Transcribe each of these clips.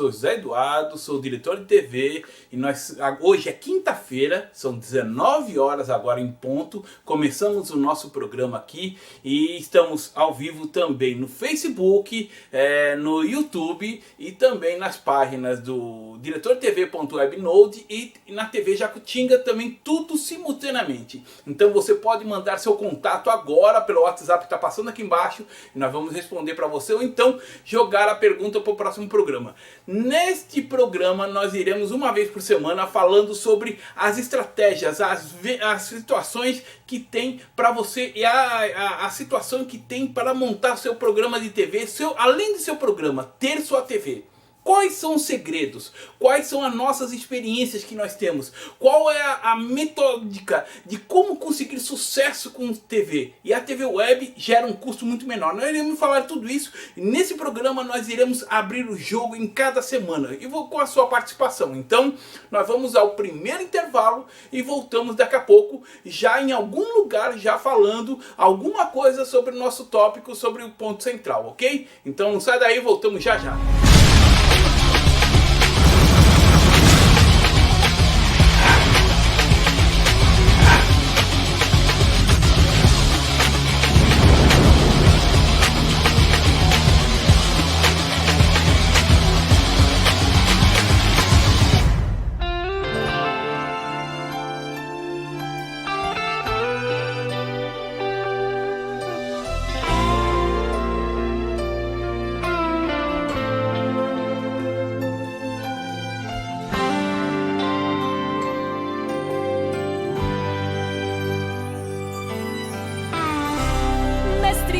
sou José Eduardo, sou diretor de TV e hoje é quinta-feira, são 19 horas agora em ponto, começamos o nosso programa aqui e estamos ao vivo também no Facebook, no YouTube e também nas páginas do diretortv.webnode e na TV Jacutinga também, tudo simultaneamente. Então você pode mandar seu contato agora pelo WhatsApp que está passando aqui embaixo e nós vamos responder para você ou então jogar a pergunta para o próximo programa. Neste programa nós iremos uma vez por semana falando sobre as estratégias, as situações que tem para você e a situação que tem para montar seu programa de TV, além de seu programa, ter sua TV. Quais são os segredos? Quais são as nossas experiências que nós temos? Qual é a metódica de como conseguir sucesso com TV? E a TV Web gera um custo muito menor. Nós iremos falar tudo isso e nesse programa nós iremos abrir o jogo em cada semana. E vou com a sua participação. Então nós vamos ao primeiro intervalo e voltamos daqui a pouco, já em algum lugar, já falando alguma coisa sobre o nosso tópico, sobre o ponto central, ok? Então não sai daí, voltamos já já.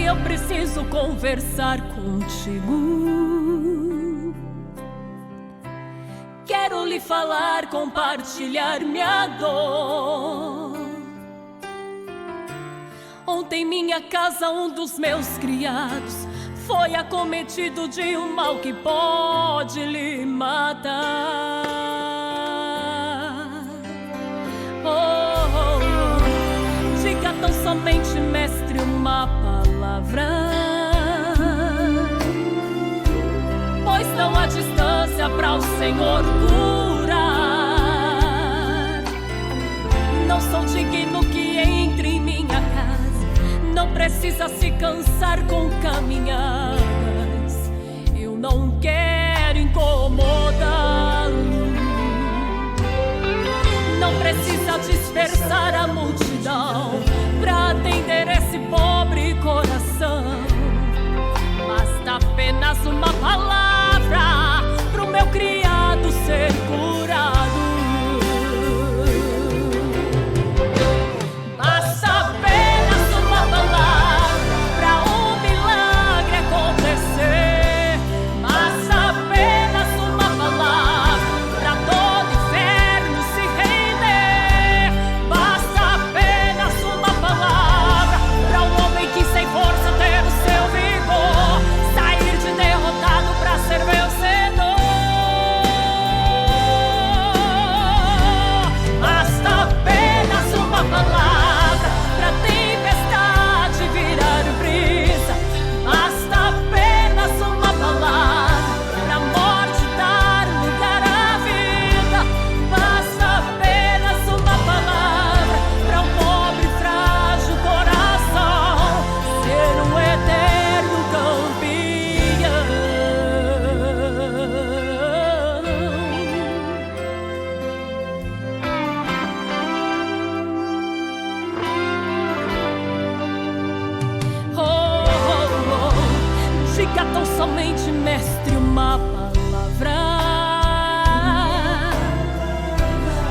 Eu preciso conversar contigo. Quero lhe falar, compartilhar minha dor. Ontem em minha casa um dos meus criados foi acometido de um mal que pode lhe matar. Diga tão somente, mestre, uma palavra, pois não há distância para o Senhor curar. Não sou digno que entre em minha casa, não precisa se cansar com caminhadas. Eu não quero incomodá-lo, não precisa dispersar a multidão pra atender esse pobre coração. Basta apenas uma palavra pro meu criado ser curado. Basta apenas uma palavra pra um milagre acontecer. Basta apenas uma palavra pra todo inferno se render. Basta apenas uma palavra pra um homem que sem força ter o seu vigor, sair de derrotado pra ser vencedor. Basta apenas uma palavra pra tempestade virar brisa. Basta apenas uma palavra pra morte dar lugar à vida. Basta apenas uma palavra pra um pobre frágil coração ser um eterno campeão. Diga tão somente, mestre, uma palavra,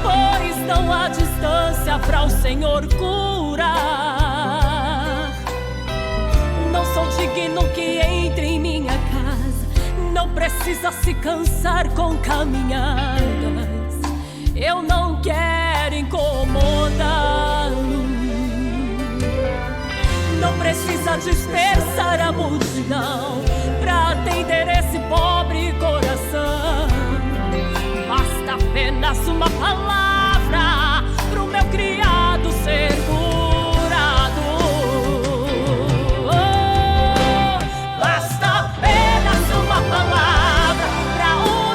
pois não há distância para o Senhor curar. Não sou digno que entre em minha casa, não precisa se cansar com caminhadas. Eu não quero incomodá-lo, não precisa dispersar a multidão pra atender esse pobre coração. Basta apenas uma palavra pro meu criado ser curado. Basta apenas uma palavra pra um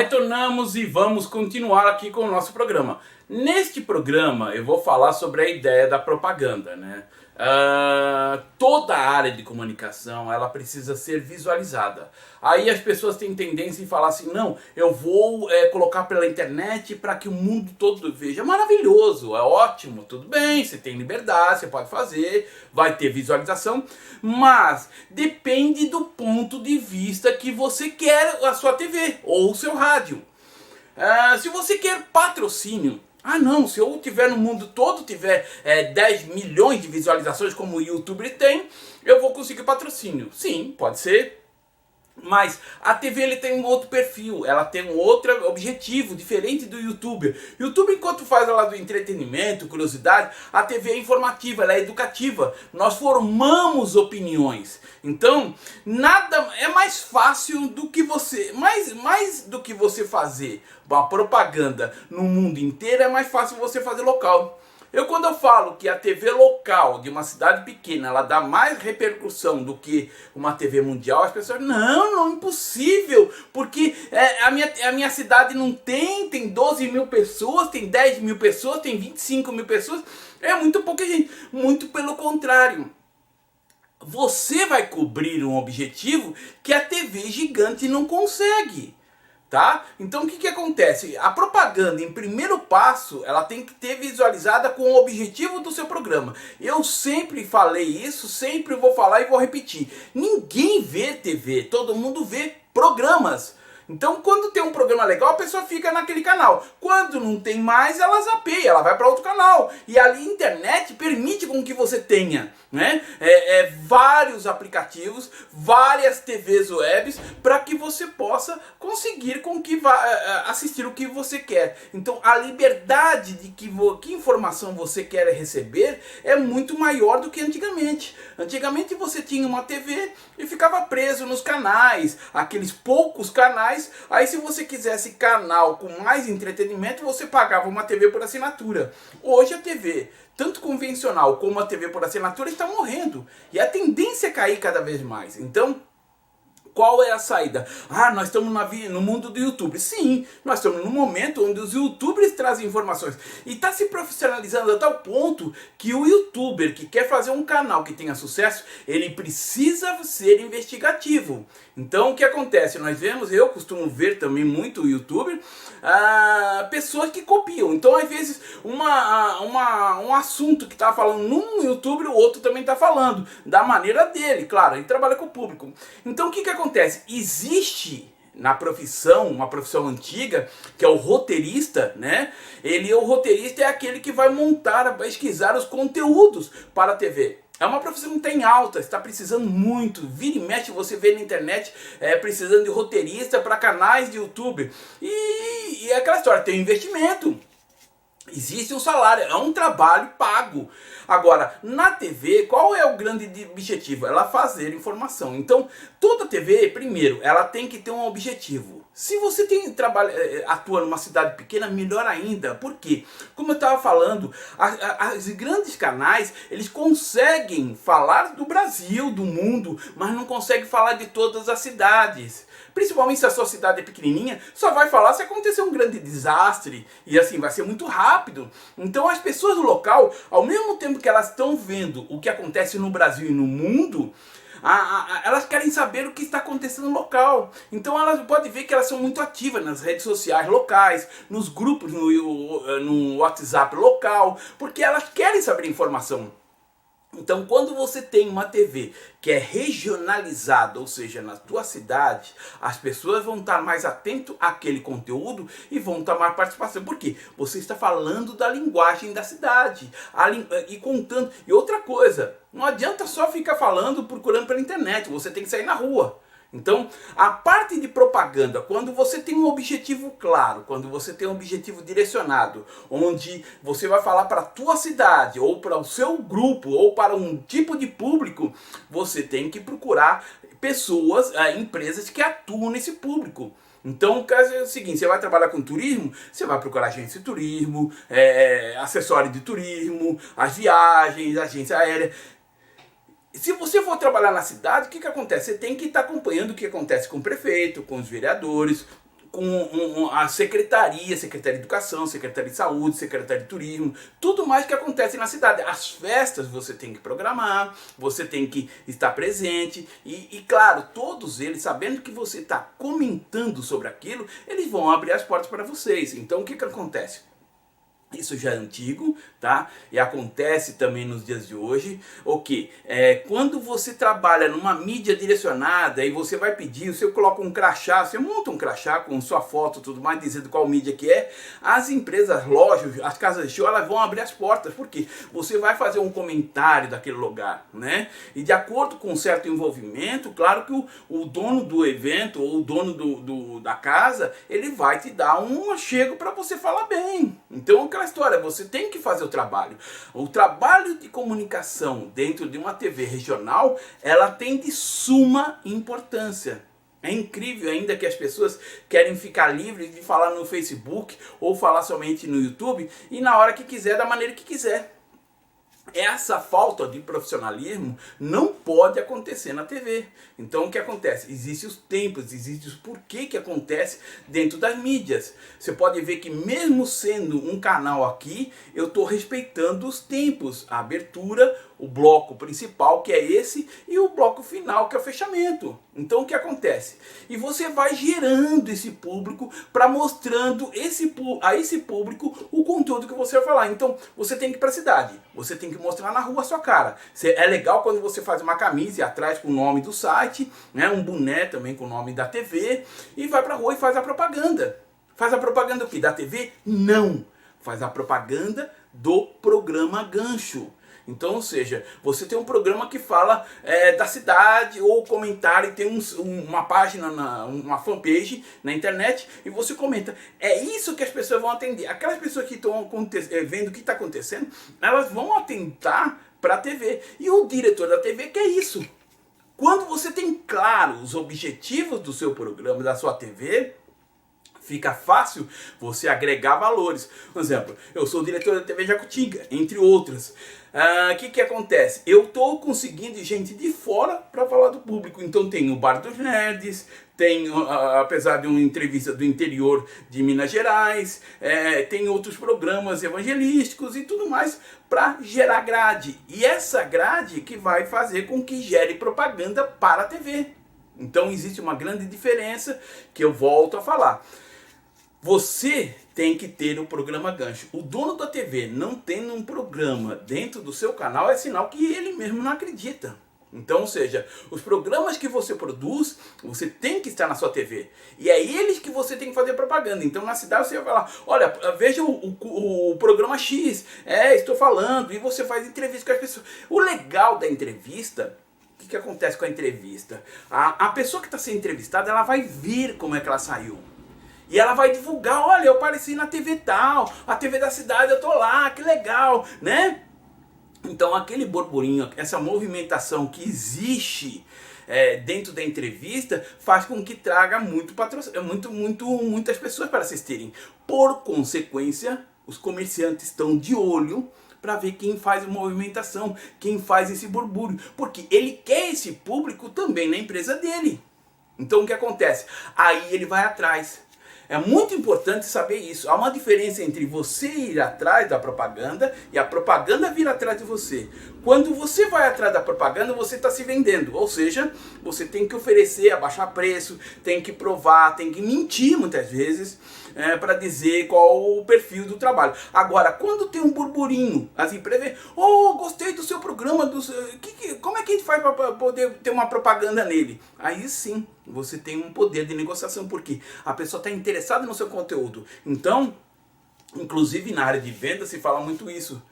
retornamos e vamos continuar aqui com o nosso programa. Neste programa eu vou falar sobre a ideia da propaganda, né? Toda a área de comunicação ela precisa ser visualizada. Aí as pessoas têm tendência em falar assim, não, eu vou colocar pela internet para que o mundo todo veja. Maravilhoso, é ótimo, tudo bem, você tem liberdade, você pode fazer, vai ter visualização, mas depende do ponto de vista que você quer a sua TV ou o seu rádio. Se você quer patrocínio, não, se eu tiver no mundo todo, tiver 10 milhões de visualizações como o YouTube tem, eu vou conseguir patrocínio. Sim, pode ser. Mas a TV ele tem um outro perfil, ela tem um outro objetivo, diferente do YouTube. YouTube, enquanto faz lá do entretenimento, curiosidade, a TV é informativa, ela é educativa. Nós formamos opiniões. Então, nada é mais fácil do que você, mais do que você fazer uma propaganda no mundo inteiro, é mais fácil você fazer local. Quando eu falo que a TV local de uma cidade pequena, ela dá mais repercussão do que uma TV mundial, as pessoas, não, impossível, porque a minha cidade não tem 12 mil pessoas, tem 10 mil pessoas, tem 25 mil pessoas, é muito pouca gente. Muito pelo contrário. Você vai cobrir um objetivo que a TV gigante não consegue. Tá? Então o que acontece? A propaganda, em primeiro passo, ela tem que ter visualizada com o objetivo do seu programa. Eu sempre falei isso, sempre vou falar e vou repetir. Ninguém vê TV, todo mundo vê programas. Então quando tem um programa legal, a pessoa fica naquele canal. Quando não tem mais, ela zapeia, ela vai para outro canal. E ali a internet permite com que você tenha, né, vários aplicativos, várias TVs webs, para que você possa conseguir com que assistir o que você quer. Então a liberdade de que informação você quer receber é muito maior do que antigamente. Antigamente você tinha uma TV e ficava preso nos canais, aqueles poucos canais. Aí se você quisesse canal com mais entretenimento, você pagava uma TV por assinatura. Hoje a TV, tanto convencional como a TV por assinatura, está morrendo. E a tendência é cair cada vez mais. Então, qual é a saída? Nós estamos no mundo do YouTube. Sim, nós estamos num momento onde os youtubers trazem informações. E está se profissionalizando a tal ponto que o youtuber que quer fazer um canal que tenha sucesso, ele precisa ser investigativo. Então o que acontece? Eu costumo ver também muito youtuber, pessoas que copiam. Então às vezes um assunto que está falando num youtuber, o outro também está falando da maneira dele, claro, ele trabalha com o público. Então o que acontece? Existe na profissão, uma profissão antiga, que é o roteirista, né? O roteirista é aquele que vai montar, pesquisar os conteúdos para a TV. É uma profissão que está em alta, está precisando muito. Vira e mexe, você vê na internet precisando de roteirista para canais de YouTube. E é aquela história, tem investimento. Existe um salário, é um trabalho pago. Agora, na TV, qual é o grande objetivo? Ela fazer informação. Então, toda TV, primeiro, ela tem que ter um objetivo. Se você atua numa cidade pequena, melhor ainda. Por quê? Como eu estava falando, os grandes canais, eles conseguem falar do Brasil, do mundo, mas não conseguem falar de todas as cidades. Principalmente se a sua cidade é pequenininha, só vai falar se acontecer um grande desastre. E assim, vai ser muito rápido. Então as pessoas do local, ao mesmo tempo que elas estão vendo o que acontece no Brasil e no mundo, elas querem saber o que está acontecendo no local. Então elas podem ver que elas são muito ativas nas redes sociais locais, nos grupos no WhatsApp local, porque elas querem saber informação. Então quando você tem uma TV que é regionalizada, ou seja, na tua cidade, as pessoas vão estar mais atentas àquele conteúdo e vão tomar participação. Por quê? Você está falando da linguagem da cidade e contando. E outra coisa, não adianta só ficar falando, procurando pela internet, você tem que sair na rua. Então, a parte de propaganda, quando você tem um objetivo claro, quando você tem um objetivo direcionado, onde você vai falar para a tua cidade, ou para o seu grupo, ou para um tipo de público, você tem que procurar pessoas, empresas que atuam nesse público. Então o caso é o seguinte, você vai trabalhar com turismo, você vai procurar agência de turismo, acessório de turismo, as viagens, agência aérea. Se você for trabalhar na cidade, o que acontece? Você tem que estar acompanhando o que acontece com o prefeito, com os vereadores, com a Secretaria de Educação, Secretaria de Saúde, Secretaria de Turismo, tudo mais que acontece na cidade. As festas você tem que programar, você tem que estar presente e claro, todos eles, sabendo que você está comentando sobre aquilo, eles vão abrir as portas para vocês. Então o que acontece? Isso já é antigo, tá? E acontece também nos dias de hoje. O que? Quando você trabalha numa mídia direcionada e você vai pedir, você coloca um crachá, você monta um crachá com sua foto e tudo mais, dizendo qual mídia que é, as empresas, lojas, as casas de show, elas vão abrir as portas, porque você vai fazer um comentário daquele lugar, né? E de acordo com um certo envolvimento, claro que o dono do evento ou o dono da casa, ele vai te dar um achego para você falar bem. Então, história, você tem que fazer o trabalho. O trabalho de comunicação dentro de uma TV regional, ela tem de suma importância. É incrível ainda que as pessoas querem ficar livres de falar no Facebook ou falar somente no YouTube e na hora que quiser, da maneira que quiser. Essa falta de profissionalismo não pode acontecer na TV. Então o que acontece? Existem os tempos, existem os porquê que acontece dentro das mídias. Você pode ver que mesmo sendo um canal aqui, eu estou respeitando os tempos, a abertura, o bloco principal, que é esse, e o bloco final, que é o fechamento. Então o que acontece? E você vai gerando esse público para mostrando a esse público o conteúdo que você vai falar. Então você tem que ir para a cidade, você tem que mostrar na rua a sua cara. É legal quando você faz uma camisa atrás com o nome do site, né, um boné também com o nome da TV, e vai para a rua e faz a propaganda. Faz a propaganda o quê? Da TV? Não! Faz a propaganda do programa Gancho. Então, ou seja, você tem um programa que fala da cidade ou comentário, tem uma página, uma fanpage na internet e você comenta. É isso que as pessoas vão atender. Aquelas pessoas que estão vendo o que está acontecendo, elas vão atentar para a TV. E o diretor da TV quer isso. Quando você tem claro os objetivos do seu programa, da sua TV, fica fácil você agregar valores. Por exemplo, eu sou o diretor da TV Jacutinga, entre outras. O que acontece? Eu estou conseguindo gente de fora para falar do público. Então tem o Bar dos Nerds, tem, apesar de uma entrevista do interior de Minas Gerais, tem outros programas evangelísticos e tudo mais para gerar grade. E essa grade que vai fazer com que gere propaganda para a TV. Então existe uma grande diferença que eu volto a falar. Você tem que ter o programa Gancho. O dono da TV não tendo um programa dentro do seu canal é sinal que ele mesmo não acredita. Então, ou seja, os programas que você produz, você tem que estar na sua TV. E é eles que você tem que fazer propaganda. Então, na cidade você vai falar, olha, veja o programa X, estou falando, e você faz entrevista com as pessoas. O legal da entrevista, o que acontece com a entrevista? A pessoa que está sendo entrevistada, ela vai ver como é que ela saiu. E ela vai divulgar, olha, eu apareci na TV tal, a TV da cidade, eu tô lá, que legal, né? Então aquele burburinho, essa movimentação que existe dentro da entrevista faz com que traga muitas pessoas para assistirem. Por consequência, os comerciantes estão de olho para ver quem faz a movimentação, quem faz esse burburinho, porque ele quer esse público também na empresa dele. Então o que acontece? Aí ele vai atrás. É muito importante saber isso. Há uma diferença entre você ir atrás da propaganda e a propaganda vir atrás de você. Quando você vai atrás da propaganda, você está se vendendo. Ou seja, você tem que oferecer, abaixar preço, tem que provar, tem que mentir muitas vezes para dizer qual o perfil do trabalho. Agora, quando tem um burburinho, as empresas veem, gostei do seu programa, como é que a gente faz para poder ter uma propaganda nele? Aí sim, você tem um poder de negociação, porque a pessoa está interessada no seu conteúdo. Então, inclusive na área de venda se fala muito isso.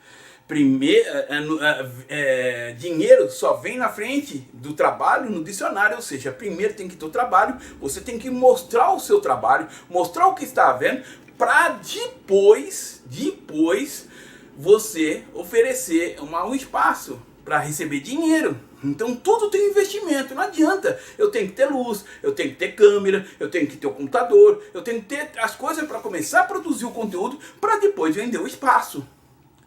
Dinheiro só vem na frente do trabalho no dicionário, ou seja, primeiro tem que ter o trabalho, você tem que mostrar o seu trabalho, mostrar o que está havendo, para depois você oferecer um espaço para receber dinheiro. Então tudo tem investimento, não adianta. Eu tenho que ter luz, eu tenho que ter câmera, eu tenho que ter o computador, eu tenho que ter as coisas para começar a produzir o conteúdo para depois vender o espaço.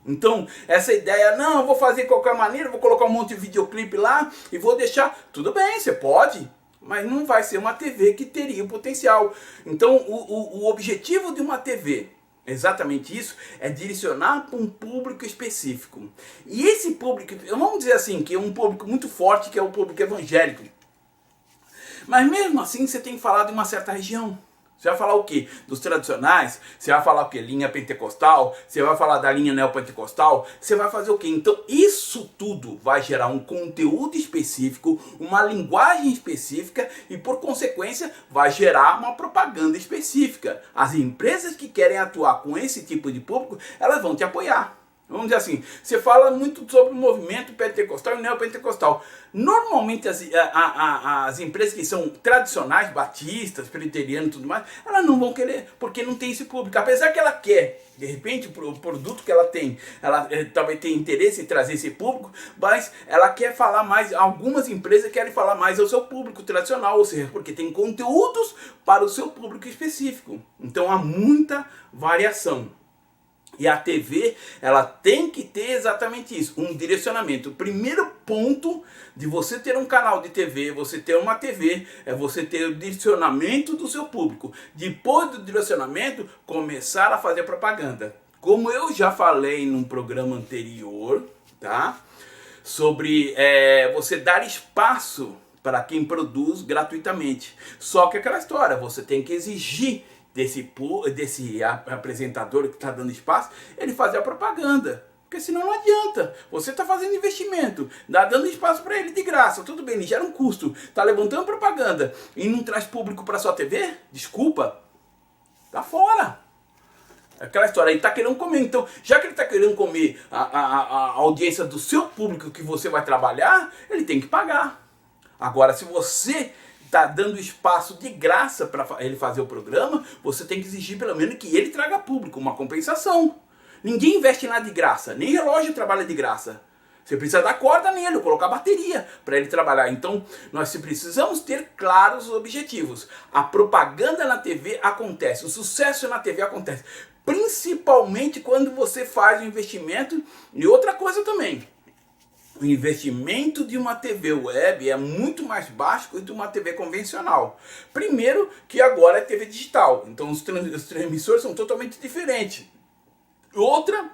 Então, essa ideia, não, eu vou fazer de qualquer maneira, vou colocar um monte de videoclipe lá e vou deixar, tudo bem, você pode, mas não vai ser uma TV que teria o potencial. Então o objetivo de uma TV, exatamente isso, é direcionar para um público específico. E esse público, vamos dizer assim, que é um público muito forte, que é o público evangélico. Mas mesmo assim você tem que falar de uma certa região. Você vai falar o quê? Dos tradicionais? Você vai falar o quê? Linha pentecostal? Você vai falar da linha neopentecostal? Você vai fazer o quê? Então isso tudo vai gerar um conteúdo específico, uma linguagem específica e por consequência vai gerar uma propaganda específica. As empresas que querem atuar com esse tipo de público, elas vão te apoiar. Vamos dizer assim, você fala muito sobre o movimento pentecostal e neopentecostal. Normalmente as empresas que são tradicionais, batistas, presbiterianos e tudo mais, elas não vão querer, porque não tem esse público. Apesar que ela quer, de repente, o produto que ela tem, ela talvez tenha interesse em trazer esse público, mas ela quer falar mais, algumas empresas querem falar mais ao seu público tradicional, ou seja, porque tem conteúdos para o seu público específico. Então há muita variação. E a TV, ela tem que ter exatamente isso, um direcionamento. O primeiro ponto de você ter um canal de TV, você ter uma TV, é você ter o direcionamento do seu público. Depois do direcionamento, começar a fazer propaganda. Como eu já falei num programa anterior, tá? Sobre você dar espaço para quem produz gratuitamente. Só que aquela história, você tem que exigir desse apresentador que está dando espaço, ele fazer a propaganda. Porque senão não adianta. Você está fazendo investimento, dando espaço para ele de graça. Tudo bem, ele gera um custo. Está levantando propaganda e não traz público para sua TV? Desculpa. Tá fora. Aquela história, ele está querendo comer. Então, já que ele está querendo comer a audiência do seu público que você vai trabalhar, ele tem que pagar. Agora, se você está dando espaço de graça para ele fazer o programa, você tem que exigir pelo menos que ele traga público, uma compensação. Ninguém investe nada de graça, nem relógio trabalha de graça. Você precisa dar corda nele, colocar bateria para ele trabalhar. Então, nós precisamos ter claros os objetivos. A propaganda na TV acontece, o sucesso na TV acontece, principalmente quando você faz um investimento. E outra coisa também, o investimento de uma TV web é muito mais baixo que de uma TV convencional. Primeiro que agora é TV digital, então os transmissores são totalmente diferentes. Outra,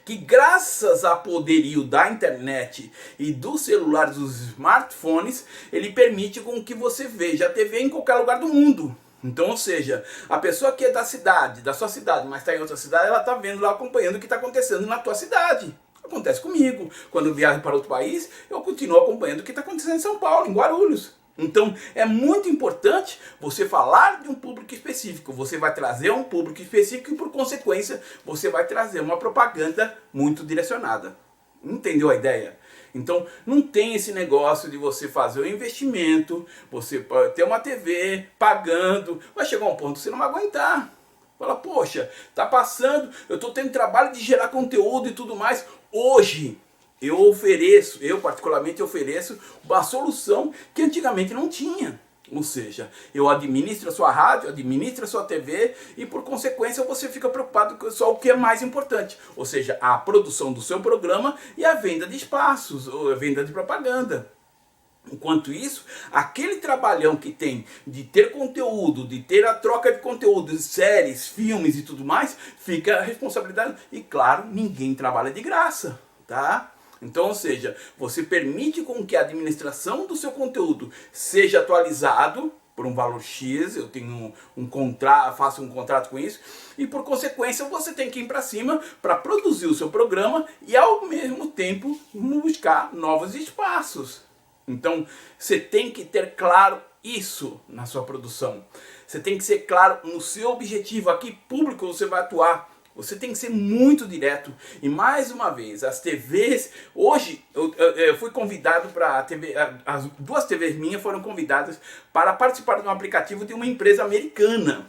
que graças ao poderio da internet e dos celulares, dos smartphones, ele permite com que você veja a TV em qualquer lugar do mundo. Então, ou seja, a pessoa que é da sua cidade, mas está em outra cidade, ela está vendo lá, acompanhando o que está acontecendo na tua cidade. Acontece comigo. Quando eu viajo para outro país, eu continuo acompanhando o que está acontecendo em São Paulo, em Guarulhos. Então, é muito importante você falar de um público específico. Você vai trazer um público específico e, por consequência, você vai trazer uma propaganda muito direcionada. Entendeu a ideia? Então, não tem esse negócio de você fazer um investimento, você pode ter uma TV pagando, vai chegar um ponto que você não vai aguentar. Fala, poxa, tá passando, eu estou tendo trabalho de gerar conteúdo e tudo mais. Hoje, eu particularmente ofereço uma solução que antigamente não tinha. Ou seja, eu administro a sua rádio, administro a sua TV e por consequência você fica preocupado com só o que é mais importante. Ou seja, a produção do seu programa e a venda de espaços, ou a venda de propaganda. Enquanto isso, aquele trabalhão que tem de ter conteúdo, de ter a troca de conteúdo, séries, filmes e tudo mais, fica a responsabilidade. E claro, ninguém trabalha de graça, tá? Então, ou seja, você permite com que a administração do seu conteúdo seja atualizado por um valor X, eu tenho um contrato, faço um contrato com isso, e por consequência você tem que ir para cima para produzir o seu programa e ao mesmo tempo buscar novos espaços. Então, você tem que ter claro isso na sua produção. Você tem que ser claro no seu objetivo, a que público você vai atuar. Você tem que ser muito direto. E mais uma vez, as TVs... Hoje, eu fui convidado para a TV... As duas TVs minhas foram convidadas para participar de um aplicativo de uma empresa americana.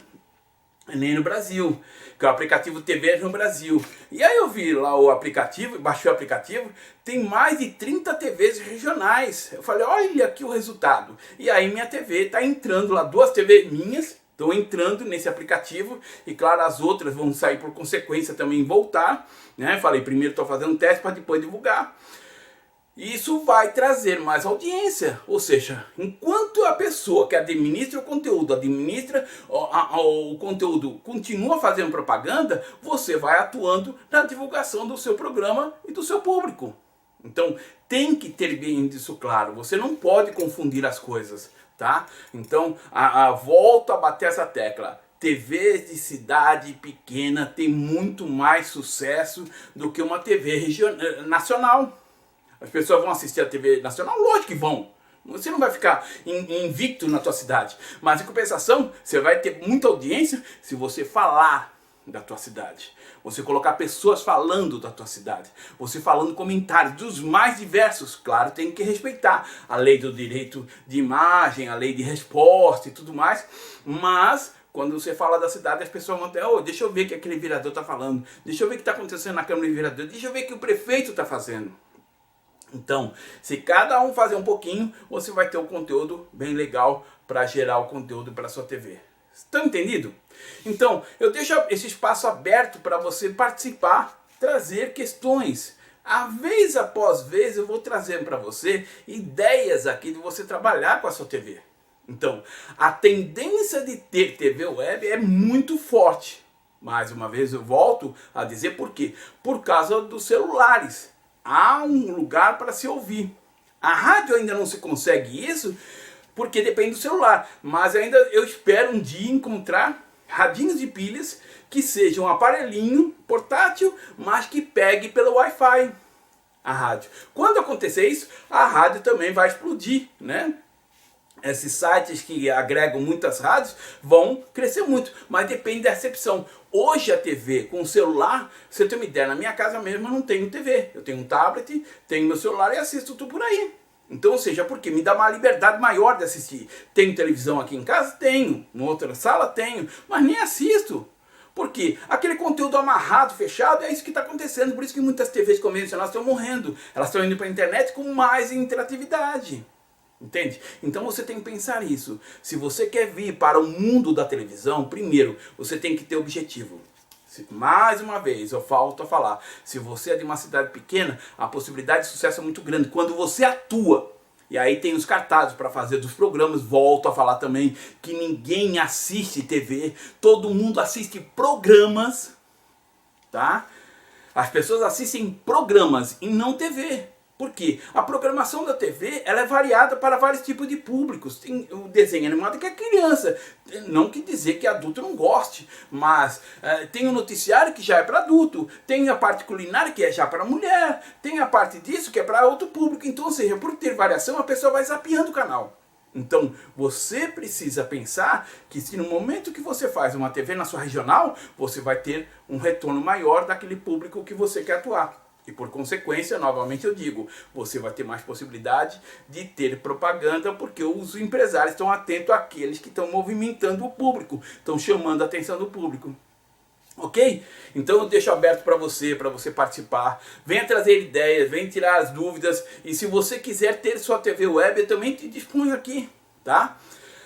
Nem no Brasil, que é o aplicativo TV no Brasil. E aí eu vi lá o aplicativo, baixei o aplicativo, tem mais de 30 TVs regionais. Eu falei, olha aqui o resultado. E aí minha TV está entrando lá, duas TVs minhas estão entrando nesse aplicativo. E claro, as outras vão sair por consequência também voltar. Né? Falei, primeiro estou fazendo um teste para depois divulgar. Isso vai trazer mais audiência, ou seja, enquanto a pessoa que administra o conteúdo, o conteúdo, continua fazendo propaganda, você vai atuando na divulgação do seu programa e do seu público. Então tem que ter bem isso claro, você não pode confundir as coisas, tá? Então volto a bater essa tecla. TV de cidade pequena tem muito mais sucesso do que uma TV nacional. As pessoas vão assistir a TV nacional? Lógico que vão. Você não vai ficar invicto na tua cidade. Mas em compensação, você vai ter muita audiência se você falar da tua cidade. Você colocar pessoas falando da tua cidade. Você falando comentários dos mais diversos. Claro, tem que respeitar a lei do direito de imagem, a lei de resposta e tudo mais. Mas quando você fala da cidade, as pessoas vão ter, deixa eu ver o que aquele vereador está falando. Deixa eu ver o que está acontecendo na Câmara de Vereadores. Deixa eu ver o que o prefeito está fazendo. Então, se cada um fazer um pouquinho, você vai ter um conteúdo bem legal para gerar o conteúdo para a sua TV. Estão entendido? Então, eu deixo esse espaço aberto para você participar, trazer questões. Vez após vez eu vou trazer para você ideias aqui de você trabalhar com a sua TV. Então, a tendência de ter TV web é muito forte. Mais uma vez eu volto a dizer por quê? Por causa dos celulares. Há um lugar para se ouvir. A rádio ainda não se consegue isso, porque depende do celular. Mas ainda eu espero um dia encontrar radinhos de pilhas que seja um aparelhinho portátil, mas que pegue pelo Wi-Fi a rádio. Quando acontecer isso, a rádio também vai explodir, né? Esses sites que agregam muitas rádios vão crescer muito, mas depende da recepção. Hoje a TV com o celular, você tem uma ideia, na minha casa mesmo eu não tenho TV. Eu tenho um tablet, tenho meu celular e assisto tudo por aí. Então, ou seja, porque me dá uma liberdade maior de assistir. Tenho televisão aqui em casa? Tenho. Em outra sala? Tenho. Mas nem assisto. Por quê? Aquele conteúdo amarrado, fechado, é isso que está acontecendo. Por isso que muitas TVs convencionais estão morrendo. Elas estão indo para a internet com mais interatividade. Entende? Então você tem que pensar isso. Se você quer vir para o mundo da televisão, primeiro, você tem que ter objetivo. Mais uma vez, eu falto a falar. Se você é de uma cidade pequena, a possibilidade de sucesso é muito grande. Quando você atua, e aí tem os cartazes para fazer dos programas, volto a falar também que ninguém assiste TV, todo mundo assiste programas, tá? As pessoas assistem programas e não TV. Por quê? A programação da TV ela é variada para vários tipos de públicos. Tem o desenho animado que é criança. Não quer dizer que adulto não goste, mas tem o noticiário que já é para adulto. Tem a parte culinária que é já para mulher. Tem a parte disso que é para outro público. Então, ou seja, por ter variação, a pessoa vai zapeando o canal. Então, você precisa pensar que se no momento que você faz uma TV na sua regional, você vai ter um retorno maior daquele público que você quer atuar. E por consequência, novamente eu digo, você vai ter mais possibilidade de ter propaganda porque os empresários estão atentos àqueles que estão movimentando o público, estão chamando a atenção do público. Ok? Então eu deixo aberto para você participar, venha trazer ideias, venha tirar as dúvidas e se você quiser ter sua TV web, eu também te disponho aqui, tá?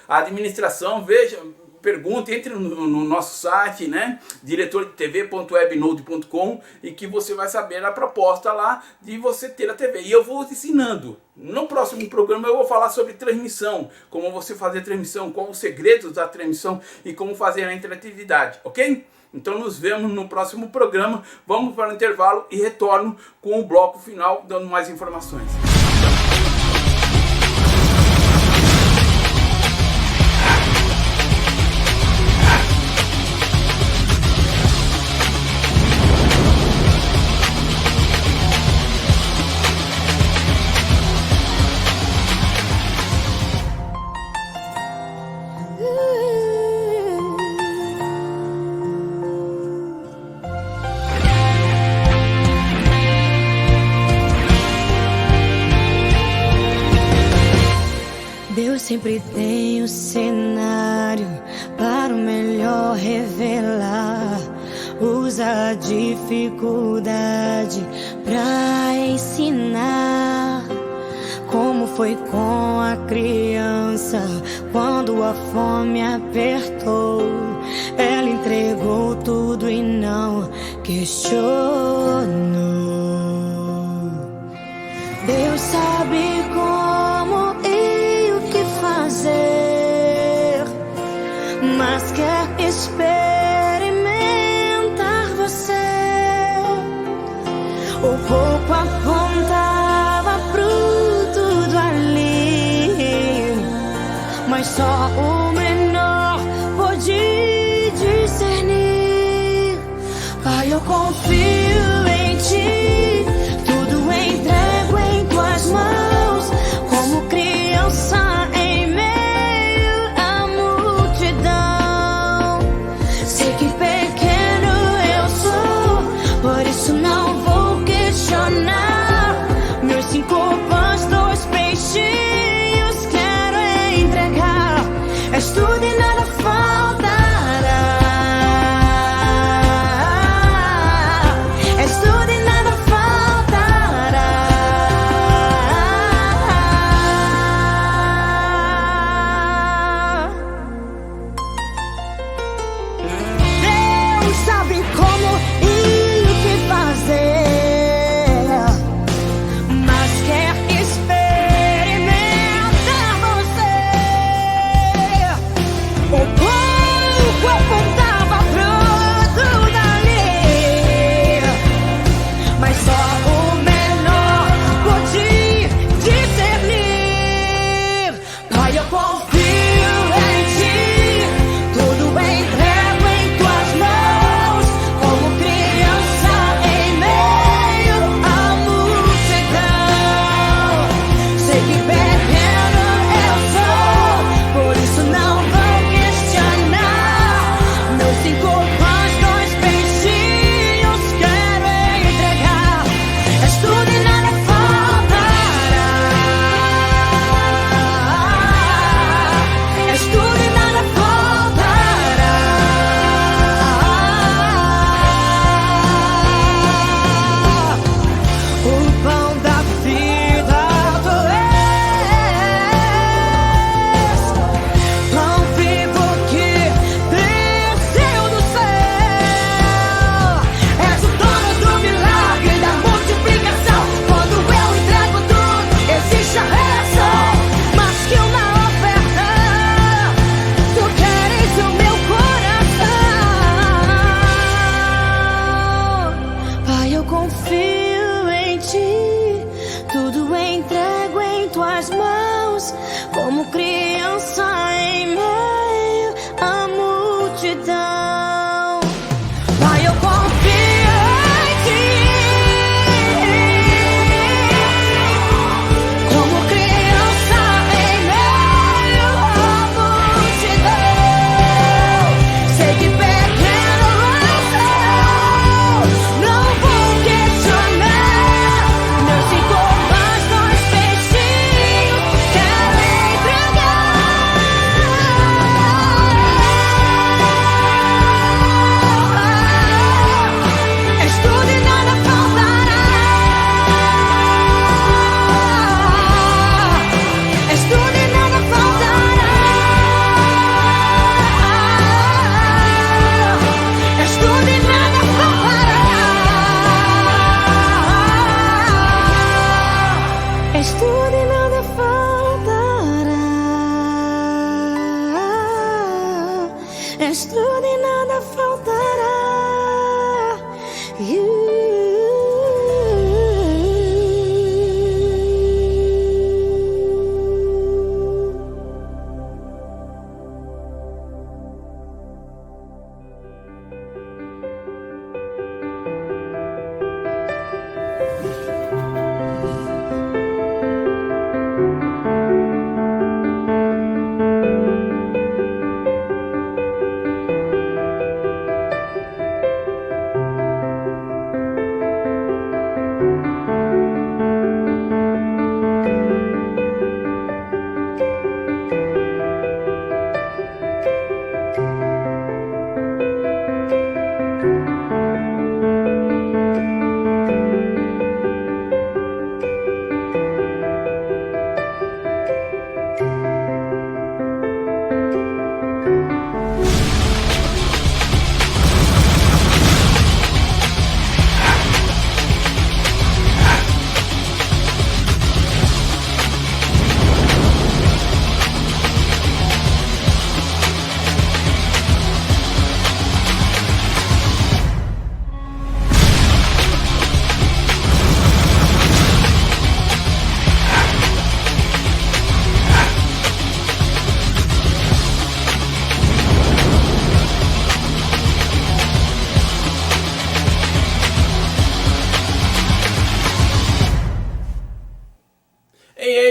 A administração, veja... Pergunte, entre no nosso site, né, diretordetv.webnode.com e que você vai saber a proposta lá de você ter a TV. E eu vou te ensinando. No próximo programa eu vou falar sobre transmissão, como você fazer transmissão, quais os segredos da transmissão e como fazer a interatividade, ok? Então nos vemos no próximo programa. Vamos para o intervalo e retorno com o bloco final dando mais informações. Deus sempre tem o cenário para o melhor revelar. Usa a dificuldade pra ensinar. Como foi com a criança quando a fome apertou. Ela entregou tudo e não questionou. Deus sabe como e o que fazer, mas quer experimentar você. O pouco apontava pro tudo ali, mas só o menor pôde discernir. Pai, eu confio em ti, tudo entrego em tuas mãos, como criança em meio à multidão. Sei que pequeno eu sou, por isso não vou questionar. Meus 5 pães, 2 peixinhos quero entregar. És tudo e nada faltará. És tudo e nada faltará. Deus sabe como e o que fazer, mas quer experimentar você. O pouco apontava pro tudo ali, mas só o menor pôde discernir. Pai, eu confio em ti, tudo entrego em tuas mãos, como criança em meio à multidão. Sei que pequeno eu sou, por isso não vou questionar. Meus 5 pães, 2 peixinhos quero entregar. És tudo e nada faltará. És tudo e nada faltará. O pão da vida tu és, pão vivo que desceu do céu. És o dono do milagre, da multiplicação. Quando eu entrego tudo, existe a reação. Mas que uma oferta, tu queres o meu coração. Pai, eu confio em ti, tudo entrego em tuas mãos, como criança em meio à multidão. Pai, eu confio em ti, como criança em meio à multidão. Sei que pequeno eu sou, não vou questionar. Meus 5 pães, 2 peixinhos quero entregar.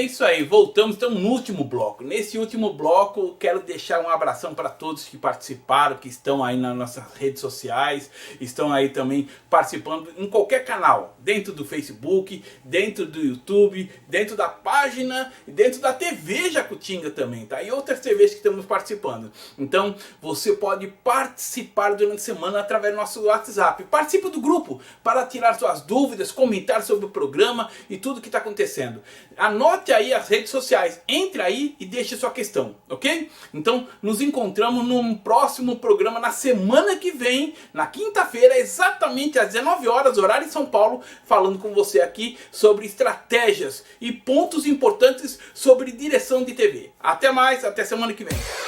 isso aí, voltamos, estamos no último bloco. Nesse último bloco, quero deixar um abração para todos que participaram, que estão aí nas nossas redes sociais, estão aí também participando em qualquer canal, dentro do Facebook, dentro do YouTube, dentro da página, dentro da TV Jacutinga também, tá? E outras TVs que estamos participando. Então, você pode participar durante a semana através do nosso WhatsApp. Participe do grupo para tirar suas dúvidas, comentar sobre o programa e tudo que está acontecendo. Anote aí as redes sociais, entre aí e deixe sua questão, ok? Então nos encontramos num próximo programa na semana que vem, na quinta-feira, exatamente às 19 horas, horário em São Paulo, falando com você aqui sobre estratégias e pontos importantes sobre direção de TV. Até mais, até semana que vem.